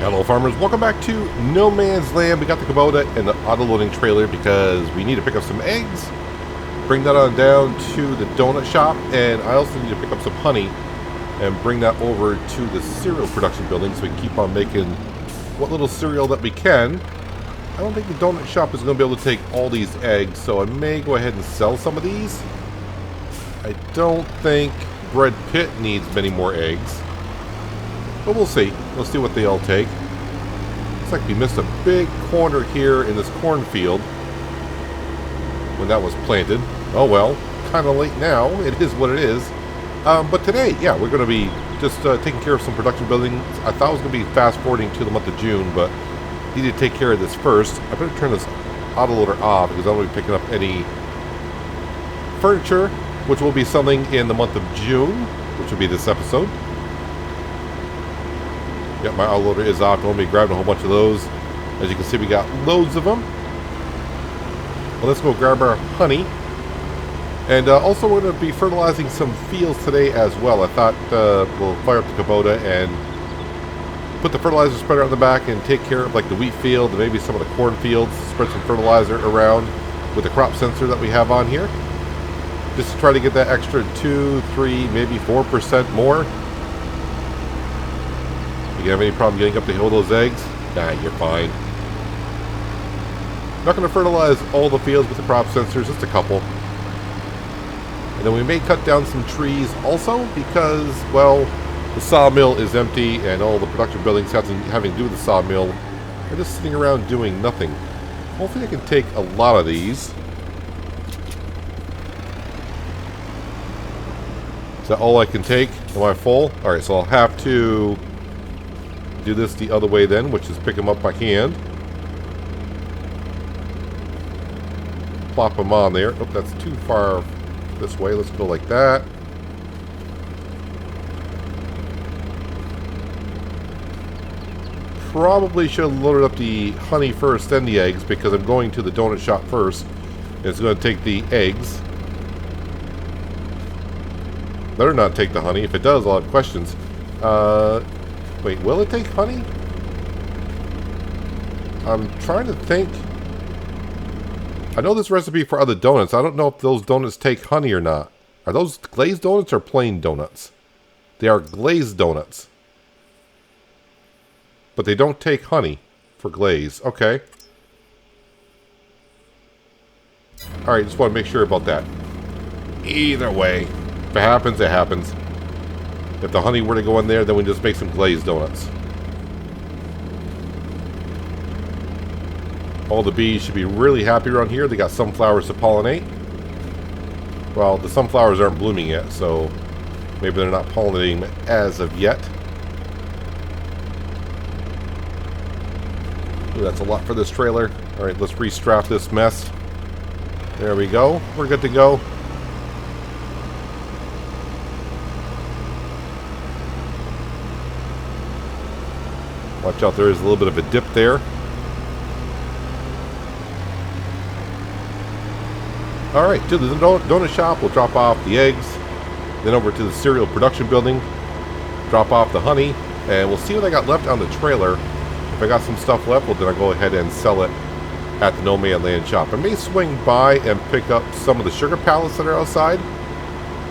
Hello farmers, welcome back to No Man's Land. We got the Kubota and the auto-loading trailer because we need to pick up some eggs, bring that on down to the donut shop, and I also need to pick up some honey and bring that over to the cereal production building so we can keep on making what little cereal that we can. I don't think the donut shop is going to be able to take all these eggs, so I may go ahead and sell some of these. I don't think Bread Pit needs many more eggs. But we'll see. We'll see what they all take. Looks like we missed a big corner here in this cornfield when that was planted. Oh well, kind of late now. It is what it is. But today, yeah, we're going to be just taking care of some production buildings. I thought it was going to be fast forwarding to the month of June, but need to take care of this first. I better turn this autoloader off because I don't want to be picking up any furniture, which will be selling in the month of June, which will be this episode. Yep, my autoloader is off. Don't want me grabbing a whole bunch of those. As you can see, we got loads of them. Well, let's go grab our honey. And also, we're going to be fertilizing some fields today as well. I thought we'll fire up the Kubota and put the fertilizer spreader on the back and take care of like the wheat field and maybe some of the corn fields. Spread some fertilizer around with the crop sensor that we have on here. Just to try to get that extra 2, 3, maybe 4% more. You have any problem getting up the hill with those eggs? Nah, you're fine. Not going to fertilize all the fields with the crop sensors, just a couple. And then we may cut down some trees also because, well, the sawmill is empty and all the production buildings having to do with the sawmill are just sitting around doing nothing. Hopefully I can take a lot of these. Is that all I can take? Am I full? Alright, so I'll have to do this the other way then, which is pick them up by hand. Plop them on there. Oh, that's too far this way. Let's go like that. Probably should have loaded up the honey first, then the eggs, because I'm going to the donut shop first. It's going to take the eggs. Better not take the honey. If it does, I'll have questions. Wait, will it take honey? I'm trying to think. I know this recipe for other donuts. I don't know if those donuts take honey or not. Are those glazed donuts or plain donuts? They are glazed donuts. But they don't take honey for glaze. Okay. Alright, just want to make sure about that. Either way. If it happens, it happens. If the honey were to go in there, then we just make some glazed donuts. All the bees should be really happy around here. They got sunflowers to pollinate. Well, the sunflowers aren't blooming yet, so maybe they're not pollinating as of yet. Ooh, that's a lot for this trailer. Alright, let's restrap this mess. There we go. We're good to go. Watch out, there is a little bit of a dip there. Alright, to the donut shop, we'll drop off the eggs. Then over to the cereal production building, drop off the honey. And we'll see what I got left on the trailer. If I got some stuff left, well, then I'll go ahead and sell it at the No Man's Land shop. I may swing by and pick up some of the sugar pallets that are outside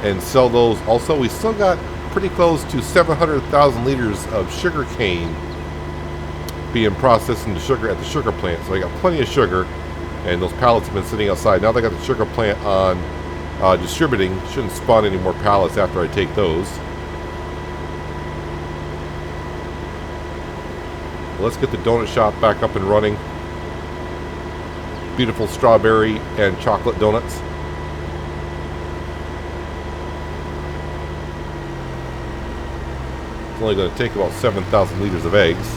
and sell those also. We still got pretty close to 700,000 liters of sugar cane being processed into sugar at the sugar plant. So I got plenty of sugar, and those pallets have been sitting outside. Now they got the sugar plant on distributing. Shouldn't spawn any more pallets after I take those. Well, let's get the donut shop back up and running. Beautiful strawberry and chocolate donuts. It's only going to take about 7,000 liters of eggs.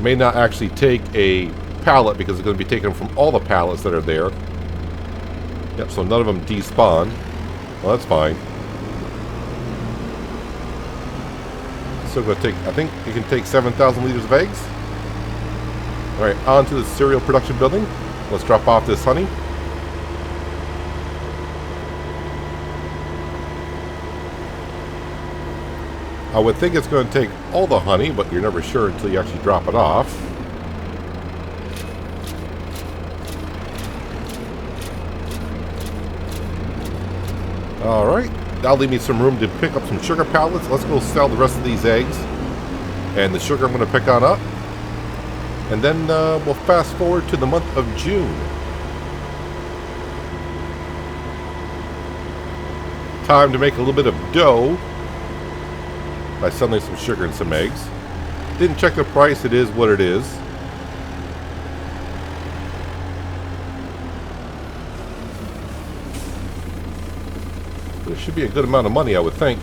May not actually take a pallet because it's going to be taken from all the pallets that are there. Yep, so none of them despawn. Well, that's fine. Still going to take, I think it can take 7,000 liters of eggs. Alright, on to the cereal production building. Let's drop off this honey. I would think it's going to take all the honey, but you're never sure until you actually drop it off. Alright, that'll leave me some room to pick up some sugar pallets. Let's go sell the rest of these eggs. And the sugar I'm going to pick on up. And then we'll fast forward to the month of June. Time to make a little bit of dough by selling some sugar and some eggs. Didn't check the price, it is what it is. There should be a good amount of money, I would think.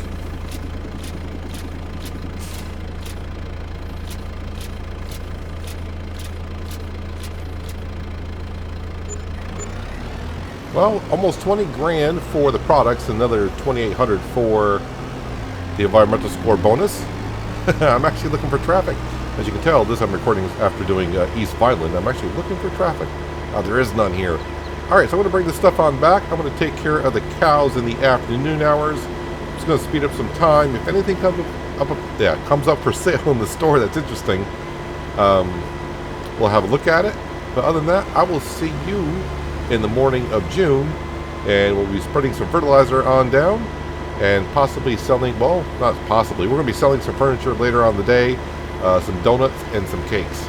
Well, almost 20 grand for the products, another 2,800 for the environmental score bonus. I'm actually looking for traffic. As you can tell, this I'm recording after doing East Vineland. I'm actually looking for traffic. There is none here. Alright, so I'm going to bring this stuff on back. I'm going to take care of the cows in the afternoon hours. I'm just going to speed up some time. If anything comes up for sale in the store that's interesting, we'll have a look at it. But other than that, I will see you in the morning of June, and we'll be spreading some fertilizer on down and possibly selling, well, not possibly, we're going to be selling some furniture later on the day, some donuts and some cakes.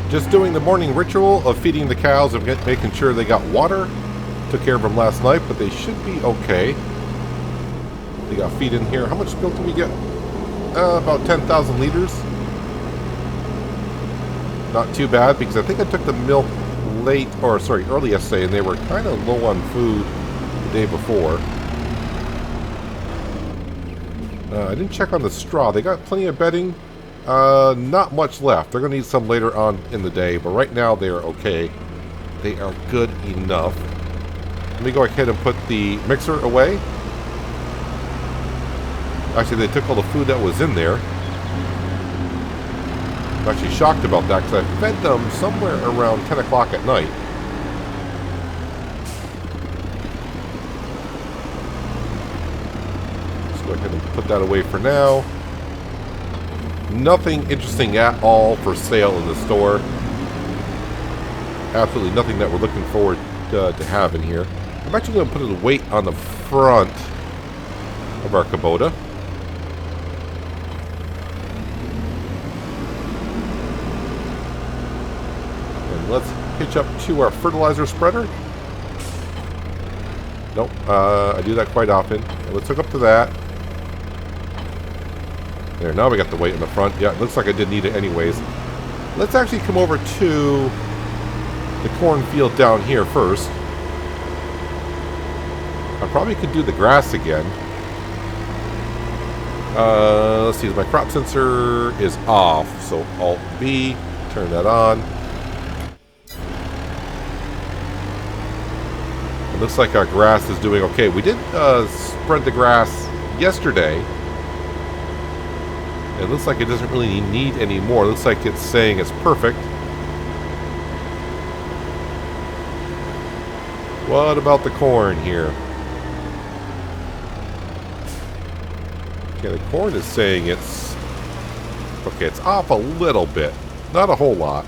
Just doing the morning ritual of feeding the cows and making sure they got water. Took care of them last night, but they should be okay. They got feed in here. How much milk did we get? About 10,000 liters. Not too bad, because I think I took the milk early yesterday, and they were kind of low on food the day before. I didn't check on the straw. They got plenty of bedding. Not much left. They're going to need some later on in the day, but right now they are okay. They are good enough. Let me go ahead and put the mixer away. Actually, they took all the food that was in there. I'm actually shocked about that because I fed them somewhere around 10 o'clock at night. Let's go ahead and put that away for now. Nothing interesting at all for sale in the store. Absolutely nothing that we're looking forward to have in here. I'm actually going to put a weight on the front of our Kubota. Let's hitch up to our fertilizer spreader. Nope, I do that quite often. Let's hook up to that. There, now we got the weight in the front. Yeah, it looks like I did need it anyways. Let's actually come over to the cornfield down here first. I probably could do the grass again. Let's see, my crop sensor is off, so Alt-B, turn that on. It looks like our grass is doing okay. We did spread the grass yesterday. It looks like it doesn't really need any more. It looks like it's saying it's perfect. What about the corn here? Okay, the corn is saying it's... okay, it's off a little bit. Not a whole lot.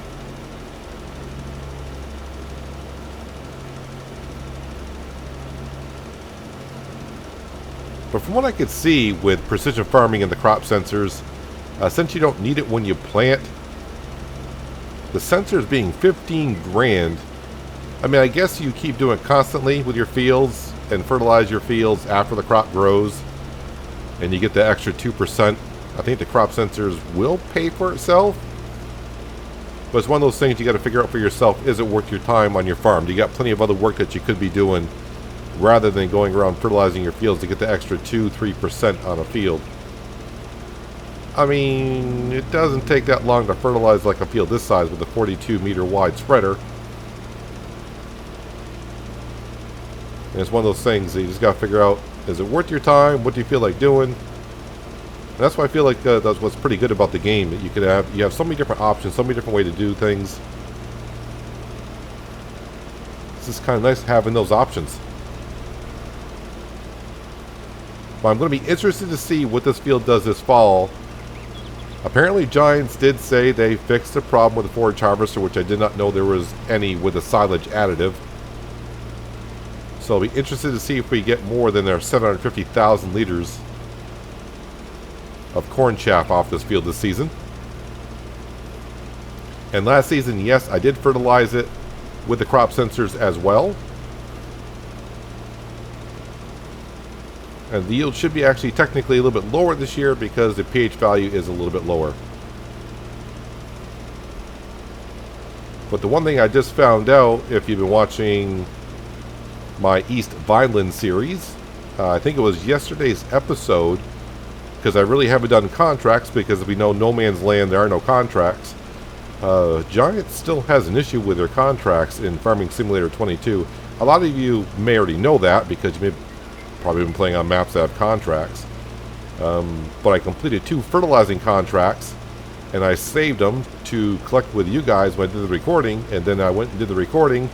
But from what I could see with precision farming and the crop sensors, since you don't need it when you plant, the sensors being 15 grand, I mean, I guess you keep doing it constantly with your fields and fertilize your fields after the crop grows, and you get the extra 2%. I think the crop sensors will pay for itself. But it's one of those things you got to figure out for yourself, is it worth your time on your farm? You got plenty of other work that you could be doing rather than going around fertilizing your fields to get the extra 2-3% on a field. I mean, it doesn't take that long to fertilize like a field this size with a 42 meter wide spreader. And it's one of those things that you just got to figure out, is it worth your time? What do you feel like doing? And that's why I feel like that's what's pretty good about the game, that you have so many different options, so many different ways to do things. It's just kind of nice having those options. But I'm going to be interested to see what this field does this fall. Apparently Giants did say they fixed the problem with the forage harvester, which I did not know there was any with the silage additive. So I'll be interested to see if we get more than their 750,000 liters of corn chaff off this field this season. And last season, yes, I did fertilize it with the crop sensors as well. And the yield should be actually technically a little bit lower this year because the pH value is a little bit lower. But the one thing I just found out, if you've been watching my East Vineland series, I think it was yesterday's episode, because I really haven't done contracts because we know no man's land, there are no contracts. Giants still has an issue with their contracts in Farming Simulator 22. A lot of you may already know that because you may have probably been playing on maps that have contracts. But I completed 2 fertilizing contracts and I saved them to collect with you guys when I did the recording, and then I went and did the recording,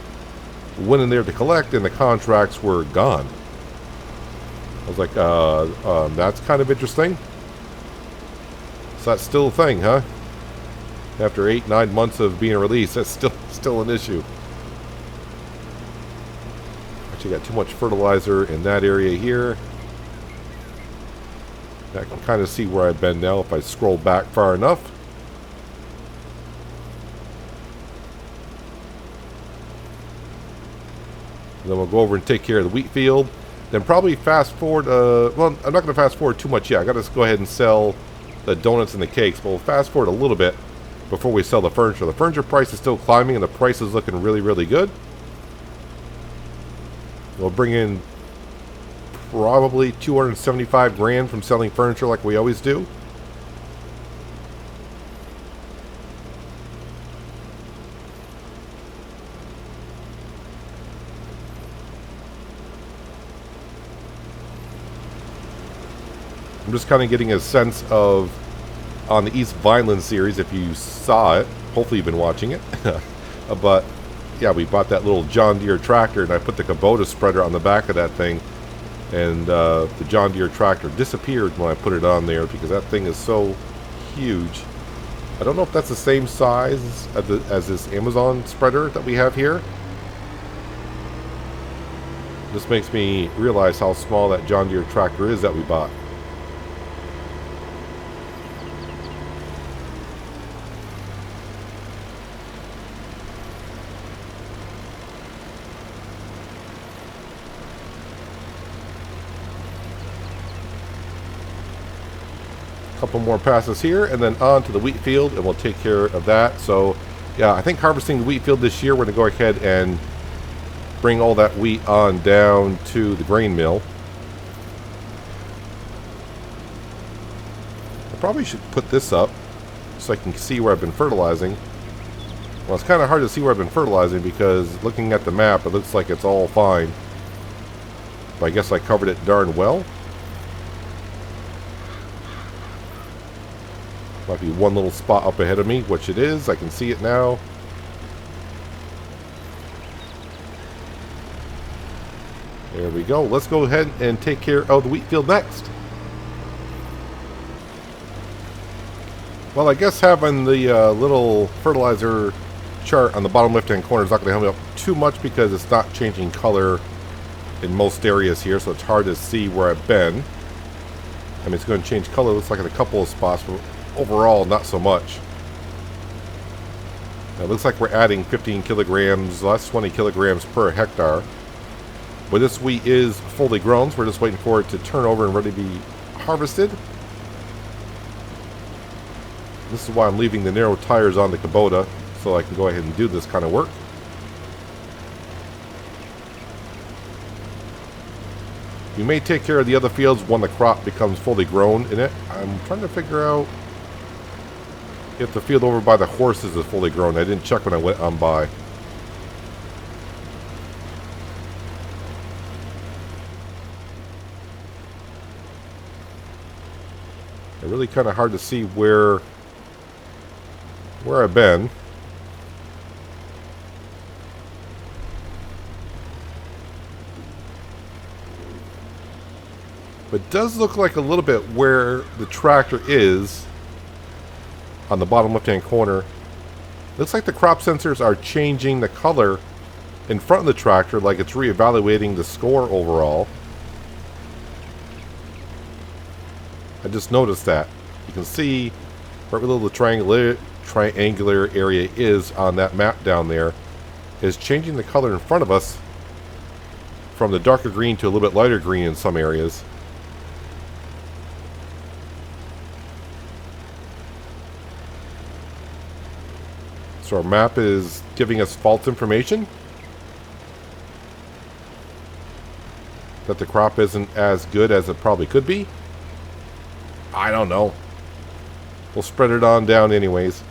went in there to collect, and the contracts were gone. I was like, that's kind of interesting. So that's still a thing, huh? After 8-9 months of being released, that's still an issue. Actually got too much fertilizer in that area here. I can kind of see where I've been now if I scroll back far enough. And then we'll go over and take care of the wheat field. Then probably fast forward, well, I'm not going to fast forward too much yet. I got to go ahead and sell the donuts and the cakes, but we'll fast forward a little bit before we sell the furniture. The furniture price is still climbing and the price is looking really, really good. We'll bring in probably 275 grand from selling furniture like we always do. I'm just kind of getting a sense of, on the East Vineland series, if you saw it, hopefully you've been watching it, but yeah, we bought that little John Deere tractor and I put the Kubota spreader on the back of that thing, and the John Deere tractor disappeared when I put it on there because that thing is so huge. I don't know if that's the same size as this Amazon spreader that we have here. This makes me realize how small that John Deere tractor is that we bought. Couple more passes here and then on to the wheat field, and we'll take care of that. So yeah, I think harvesting the wheat field this year, we're going to go ahead and bring all that wheat on down to the grain mill. I probably should put this up so I can see where I've been fertilizing. Well, it's kind of hard to see where I've been fertilizing because looking at the map, it looks like it's all fine. But I guess I covered it darn well. Might be one little spot up ahead of me, which it is. I can see it now. There we go. Let's go ahead and take care of the wheat field next. Well, I guess having the little fertilizer chart on the bottom left-hand corner is not going to help me out too much because it's not changing color in most areas here, so it's hard to see where I've been. I mean, it's going to change color. It looks like in a couple of spots, but overall, not so much. Now, it looks like we're adding 15 kilograms, less 20 kilograms per hectare. But this wheat is fully grown, so we're just waiting for it to turn over and ready to be harvested. This is why I'm leaving the narrow tires on the Kubota, so I can go ahead and do this kind of work. You may take care of the other fields when the crop becomes fully grown in it. I'm trying to figure out if the field over by the horses is fully grown. I didn't check when I went on by. It's really kind of hard to see where I've been. But it does look like a little bit where the tractor is on the bottom left-hand corner. Looks like the crop sensors are changing the color in front of the tractor, like it's reevaluating the score overall. I just noticed that. You can see right where the triangular area is on that map down there is changing the color in front of us from the darker green to a little bit lighter green in some areas. So our map is giving us false information that the crop isn't as good as it probably could be. I don't know. We'll spread it on down anyways.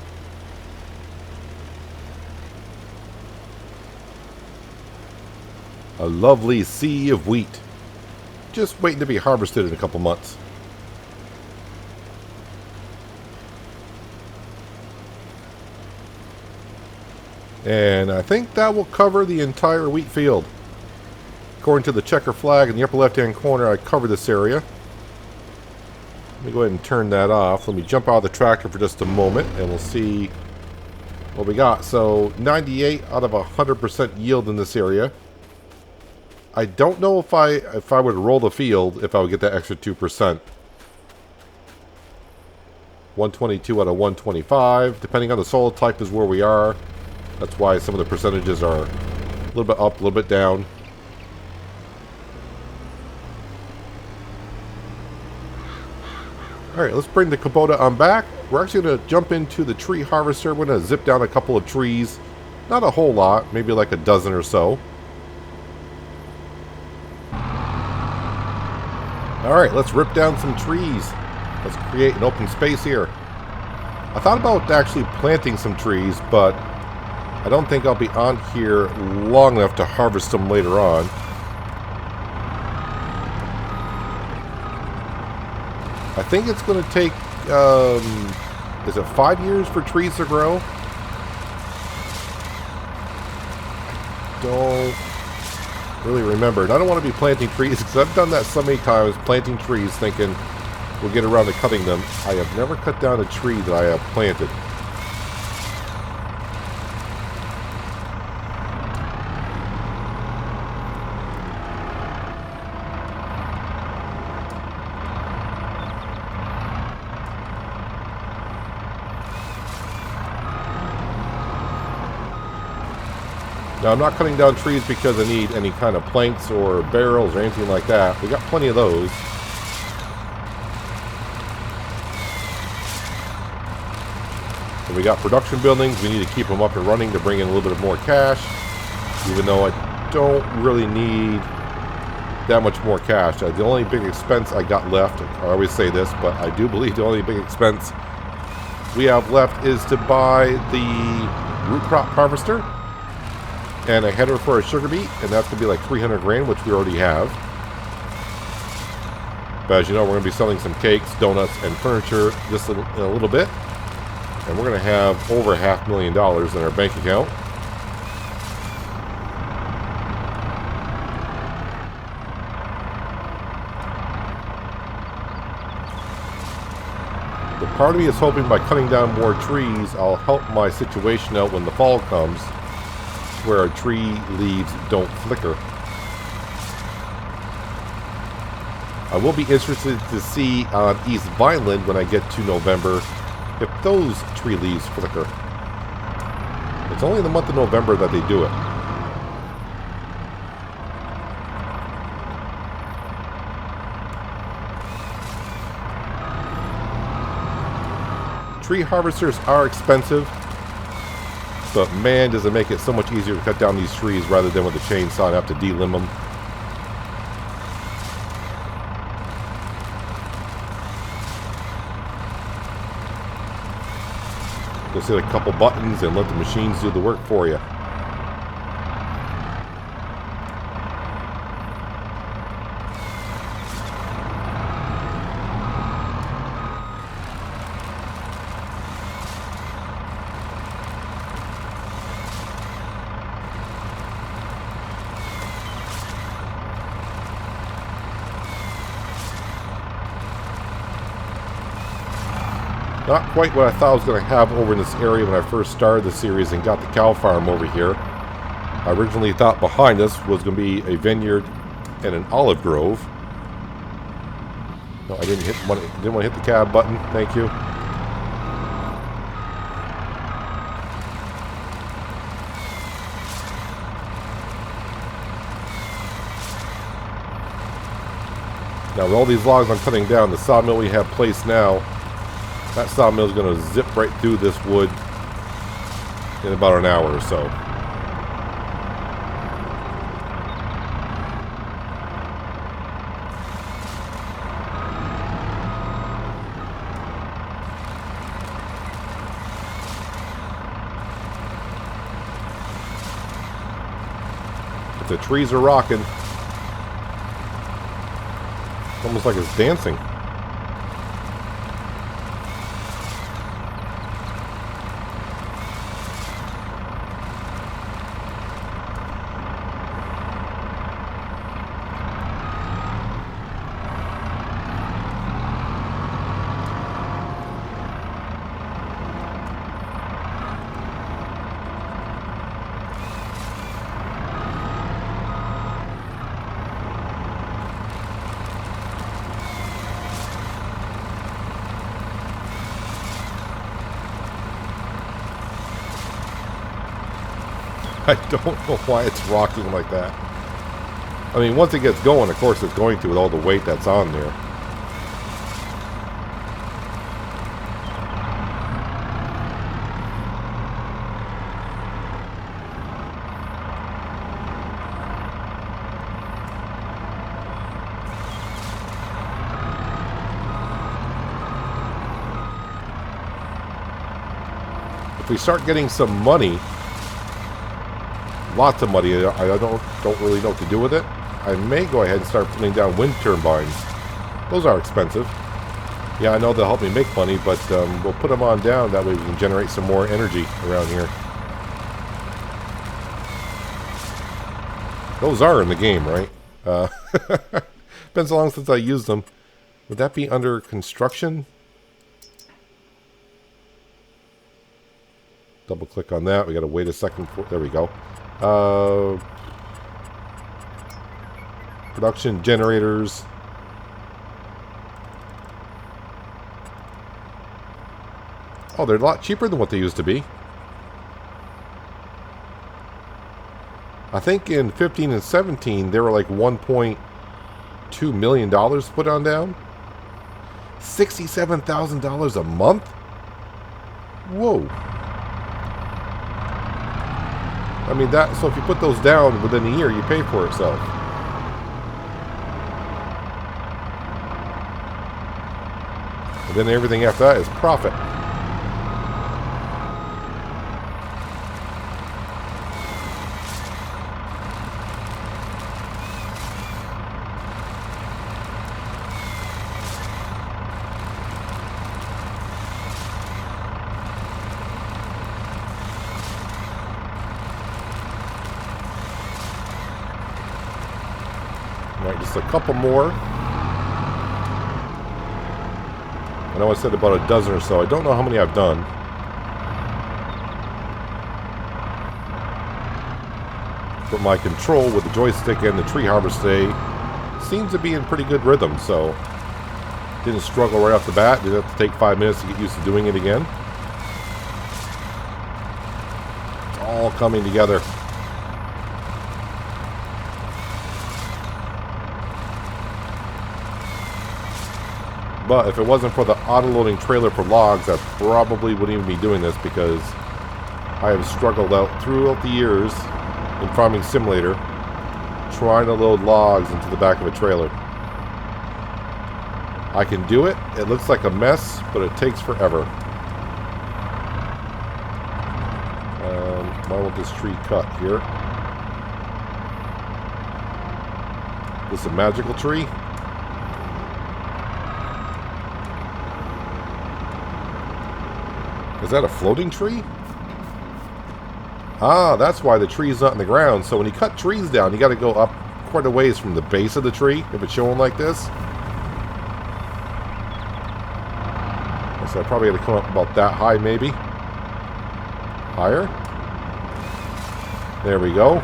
A lovely sea of wheat. Just waiting to be harvested in a couple months. And I think that will cover the entire wheat field. According to the checker flag in the upper left-hand corner, I covered this area. Let me go ahead and turn that off. Let me jump out of the tractor for just a moment and we'll see what we got. So 98 out of 100% yield in this area. I don't know if I would roll the field if I would get that extra 2%. 122 out of 125. Depending on the soil type is where we are. That's why some of the percentages are a little bit up, a little bit down. Alright, let's bring the Kubota on back. We're actually going to jump into the tree harvester. We're going to zip down a couple of trees. Not a whole lot, maybe like a dozen or so. Alright, let's rip down some trees. Let's create an open space here. I thought about actually planting some trees, but I don't think I'll be on here long enough to harvest them later on. I think it's going to take, is it 5 years for trees to grow? Don't really remember. And I don't want to be planting trees because I've done that so many times, planting trees thinking we'll get around to cutting them. I have never cut down a tree that I have planted. Now, I'm not cutting down trees because I need any kind of planks or barrels or anything like that. We got plenty of those. But we got production buildings. We need to keep them up and running to bring in a little bit more cash. Even though I don't really need that much more cash. The only big expense I got left, I always say this, but I do believe the only big expense we have left is to buy the root crop harvester and a header for a sugar beet, and that's going to be like 300 grand, which we already have. But as you know, we're going to be selling some cakes, donuts, and furniture just in a little bit. And we're going to have over $500,000 in our bank account. The part of me is hoping by cutting down more trees, I'll help my situation out when the fall comes, where our tree leaves don't flicker. I will be interested to see on East Vineland when I get to November if those tree leaves flicker. It's only in the month of November that they do it. Tree harvesters are expensive, but man, does it make it so much easier to cut down these trees rather than with a chainsaw and have to delimb them. Just hit a couple buttons and let the machines do the work for you. Not quite what I thought I was going to have over in this area when I first started the series and got the cow farm over here. I originally thought behind us was going to be a vineyard and an olive grove. No, I didn't want to hit the cab button. Thank you. Now with all these logs I'm cutting down, the sawmill we have placed now, that sawmill is going to zip right through this wood in about an hour or so. But the trees are rocking. Almost like it's dancing. I don't know why it's rocking like that. I mean, once it gets going, of course it's going to with all the weight that's on there. If we start getting some money, lots of money, I don't really know what to do with it, I may go ahead and start putting down wind turbines. Those are expensive. Yeah, I know they'll help me make money, but we'll put them on down. That way we can generate some more energy around here. Those are in the game, right? Been so long since I used them. Would that be under construction? Double click on that. We got to wait a second. There we go. Production generators. Oh, they're a lot cheaper than what they used to be. I think in 15 and 17 they were like $1.2 million put on down. $67,000 a month? Whoa. I mean, that, so if you put those down within a year, you pay for itself. And then everything after that is profit. All right, just a couple more. I know I said about a dozen or so. I don't know how many I've done. But my control with the joystick and the tree harvester seems to be in pretty good rhythm, so didn't struggle right off the bat. Didn't have to take 5 minutes to get used to doing it again. It's all coming together. But if it wasn't for the auto-loading trailer for logs, I probably wouldn't even be doing this, because I have struggled out throughout the years in Farming Simulator trying to load logs into the back of a trailer. I can do it. It looks like a mess, but it takes forever. Why won't this tree cut here? This is a magical tree. Is that a floating tree? Ah, that's why the tree's not in the ground. So when you cut trees down, you got to go up quite a ways from the base of the tree, if it's showing like this. So I probably got to come up about that high, maybe. Higher. There we go.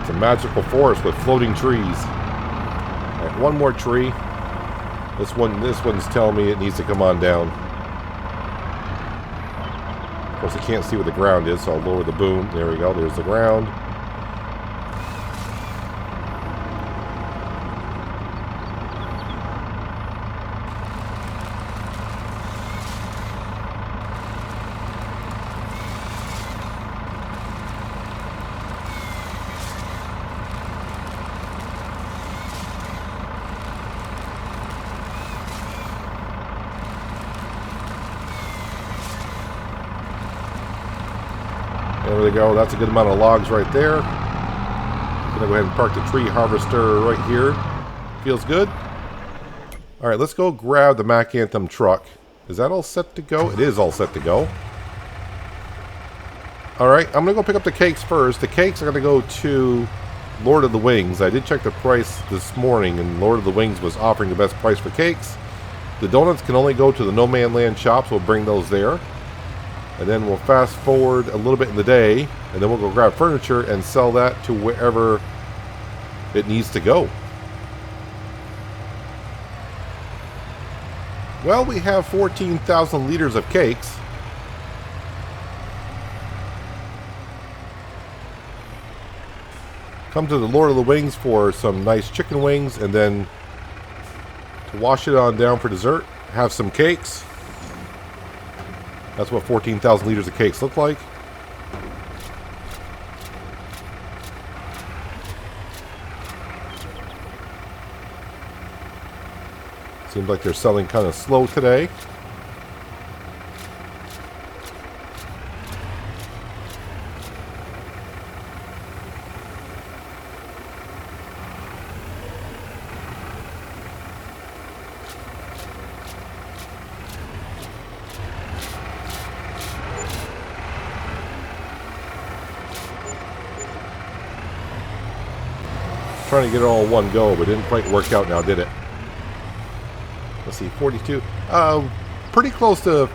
It's a magical forest with floating trees. All right, one more tree. This one's telling me it needs to come on down. Of course, I can't see where the ground is, so I'll lower the boom. There we go. There's the ground. There we go. That's a good amount of logs right there. I'm gonna go ahead and park the tree harvester right here. Feels good. All right, let's go grab the Mac Anthem truck. Is that all set to go? It is all set to go. All right, I'm gonna go pick up the cakes first. The cakes are gonna go to Lord of the Wings. I did check the price this morning, and Lord of the Wings was offering the best price for cakes. The donuts can only go to the No Man Land shops. We'll bring those there. And then we'll fast forward a little bit in the day, and then we'll go grab furniture and sell that to wherever it needs to go. Well, we have 14,000 liters of cakes. Come to the Lord of the Wings for some nice chicken wings, and then to wash it on down for dessert, have some cakes. That's what 14,000 liters of cakes look like. Seems like they're selling kind of slow today. Trying to get it all in one go, but it didn't quite work out now, did it? Let's see, 42. Pretty close to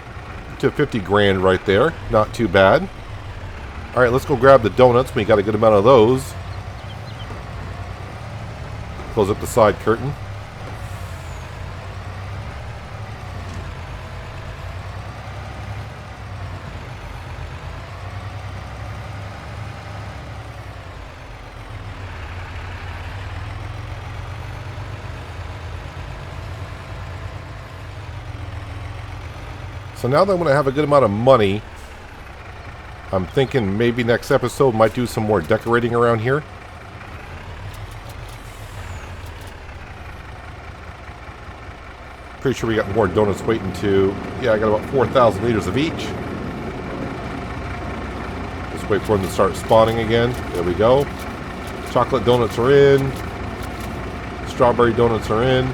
50 grand right there. Not too bad. All right, let's go grab the donuts. We got a good amount of those. Close up the side curtain. So now that I'm going to have a good amount of money, I'm thinking maybe next episode might do some more decorating around here. Pretty sure we got more donuts waiting to... Yeah, I got about 4,000 liters of each. Just wait for them to start spawning again. There we go. Chocolate donuts are in. Strawberry donuts are in.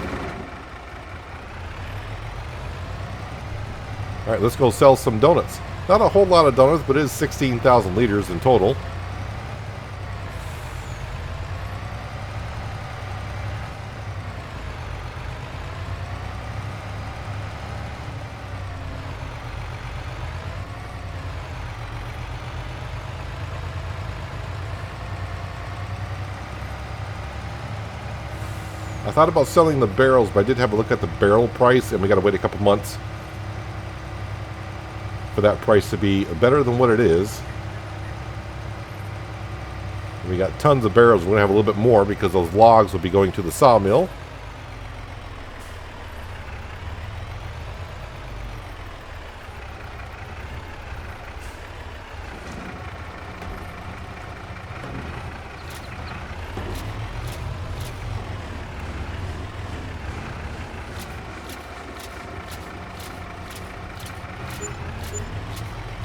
Alright, let's go sell some donuts. Not a whole lot of donuts, but it is 16,000 liters in total. I thought about selling the barrels, but I did have a look at the barrel price, and we got to wait a couple months for that price to be better than what it is. We got tons of barrels. We're going to have a little bit more because those logs will be going to the sawmill.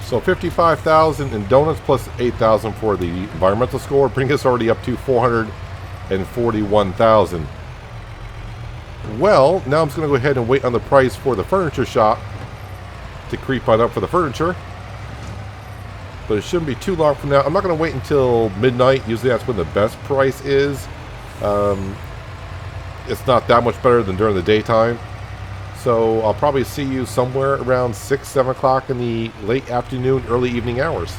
So 55,000 in donuts plus 8,000 for the environmental score, bring us already up to 441,000. well, now I'm just going to go ahead and wait on the price for the furniture shop to creep on up for the furniture. But it shouldn't be too long from now. I'm not going to wait until midnight. Usually that's when the best price is. It's not that much better than during the daytime. So I'll probably see you somewhere around 6, 7 o'clock in the late afternoon, early evening hours.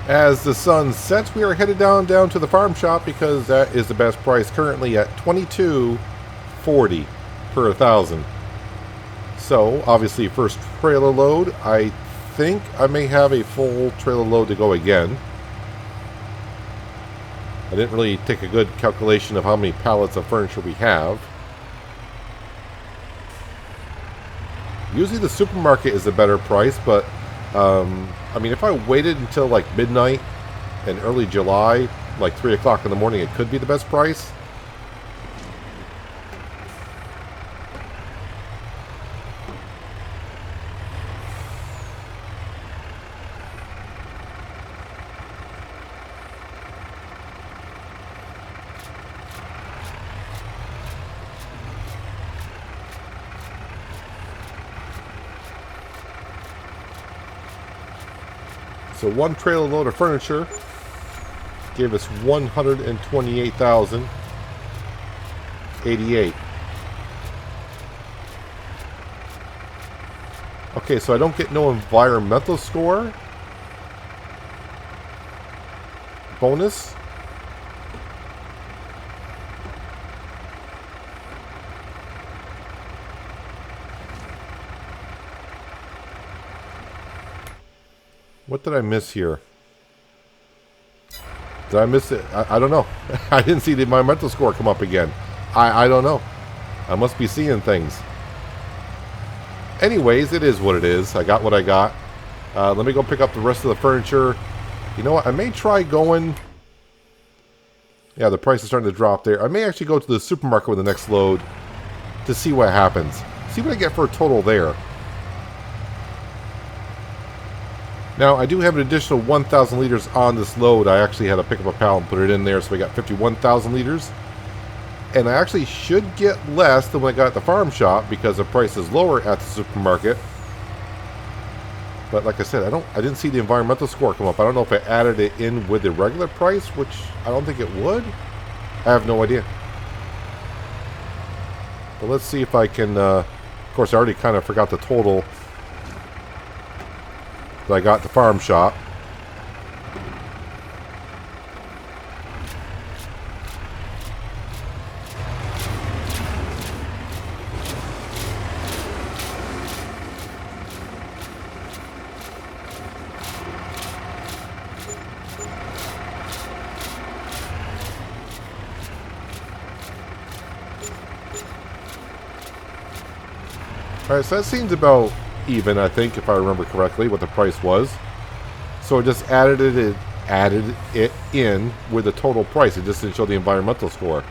As the sun sets, we are headed down to the farm shop because that is the best price currently at $22.40 per 1,000. So obviously first trailer load. I think I may have a full trailer load to go again. I didn't really take a good calculation of how many pallets of furniture we have. Usually the supermarket is a better price, but I mean, if I waited until like midnight in early July, like 3 o'clock in the morning, it could be the best price. So one trailer load of furniture gave us $128,088. Okay, so I don't get no environmental score bonus. What did I miss here? Did I miss it? I don't know. I didn't see the environmental score come up again. I don't know. I must be seeing things. Anyways, it is what it is. I got what I got. Let me go pick up the rest of the furniture. You know what? I may try going... Yeah, the price is starting to drop there. I may actually go to the supermarket with the next load to see what happens. See what I get for a total there. Now, I do have an additional 1,000 liters on this load. I actually had to pick up a pallet and put it in there, so we got 51,000 liters. And I actually should get less than what I got at the farm shop because the price is lower at the supermarket. But like I said, I didn't see the environmental score come up. I don't know if I added it in with the regular price, which I don't think it would. I have no idea. But let's see if I can... of course, I already kind of forgot the total that I got at the farm shop. Alright, so that seems about even, I think, if I remember correctly, what the price was. So I just added it in with the total price. It just didn't show the environmental score.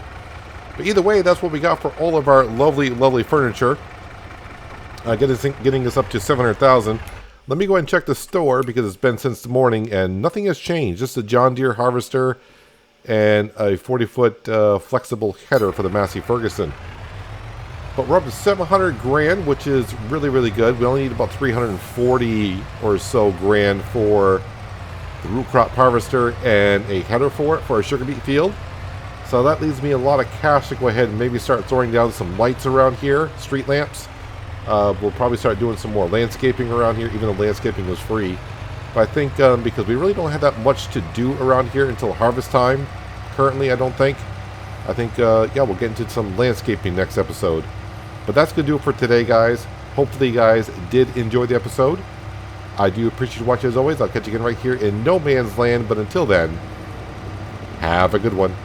But either way, that's what we got for all of our lovely, lovely furniture. Getting us up to 700,000. Let me go ahead and check the store because it's been since the morning and nothing has changed. Just a John Deere harvester and a 40-foot flexible header for the Massey Ferguson. But we're up to 700 grand, which is really, really good. We only need about 340 or so grand for the root crop harvester and a header for it for our sugar beet field. So that leaves me a lot of cash to go ahead and maybe start throwing down some lights around here, street lamps. We'll probably start doing some more landscaping around here, even though landscaping was free. But I think because we really don't have that much to do around here until harvest time, currently, I don't think. I think, yeah, we'll get into some landscaping next episode. But that's going to do it for today, guys. Hopefully you guys did enjoy the episode. I do appreciate you watching as always. I'll catch you again right here in No Man's Land. But until then, have a good one.